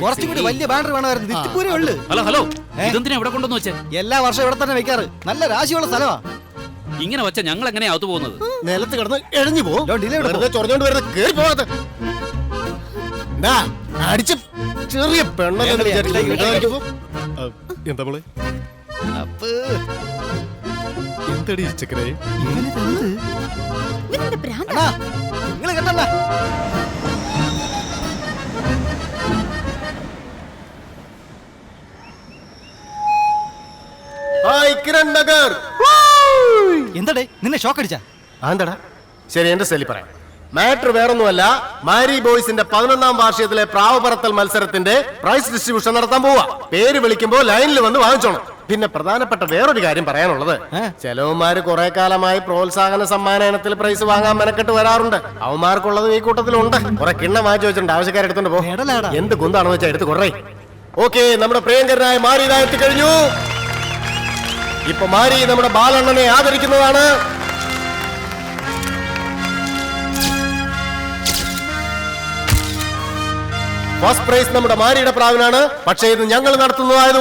കുറച്ചുകൂടി വലിയ ബാനർ വേണമായിരുന്നു. ഇത്തിപ്പൂരേ ഉള്ളു. ഹലോ ഇതെന്തിനാ ഇവിടെ കൊണ്ടുവന്ന് വെച്ചേ? എല്ലാ വർഷം ഇവിടെ തന്നെ വെക്കാറ്. നല്ല രാശിയുള്ള സ്ഥലമാ. ഇങ്ങനെ വെച്ച ഞങ്ങൾ എങ്ങനെയാ അകത്ത് പോകുന്നത്? നിലത്ത് കിടന്ന് എഴഞ്ഞു പോകും. ചൊറഞ്ഞോണ്ട് വരുന്നത് കേറി പോകാത്ത അടിച്ച് ചെറിയ പെണ്ണല്ലേ. എന്താ മോളെ എന്തടി ചക്കരേ? നിങ്ങള് കേട്ടല്ല. എന്താടേ നിന്നെ ഷോക്ക് അടിച്ചാ? എന്താടാ? ശരി, എന്റെ ശൈലി പറയാം. മാറ്റർ വേറൊന്നുമല്ല, മാരി ബോയ്സിന്റെ 11ാം വാർഷികത്തിലെ പ്രാവ് പറത്തൽ മത്സരത്തിന്റെ പ്രൈസ് ഡിസ്ട്രിബ്യൂഷൻ നടത്താൻ പോവാ. പേര് വിളിക്കുമ്പോൾ ലൈനിൽ വന്ന് വാങ്ങിച്ചോണം. പിന്നെ പ്രധാനപ്പെട്ട വേറൊരു കാര്യം പറയാനുള്ളത്, ചെലവന്മാര് കുറെ കാലമായി പ്രോത്സാഹന സമ്മാന ഇനത്തിൽ പ്രൈസ് വാങ്ങാൻ മെനക്കെട്ട് വരാറുണ്ട്. അവന്മാർക്കുള്ളത് ഈ കൂട്ടത്തിലുണ്ട്. കുറെ കിണ്ണം വാങ്ങിച്ചു വെച്ചിട്ടുണ്ട്. ആവശ്യക്കാരെ എടുത്തോണ്ട് പോ. എന്ത് കുന്താണെന്ന് വെച്ചാൽ എടുത്ത് കുറേ. ഓക്കെ, നമ്മുടെ പ്രിയങ്കരനായ മാരി ഇതാ എത്തിക്കഴിഞ്ഞു. ഇപ്പൊ മാരി നമ്മുടെ ബാലണ്ണനെ ആദരിക്കുന്നതാണ്. ഫസ്റ്റ് പ്രൈസ് നമ്മുടെ മാരിയുടെ പ്രാവിനാണ്. പക്ഷേ ഇത് ഞങ്ങൾ നടത്തുന്നതായത്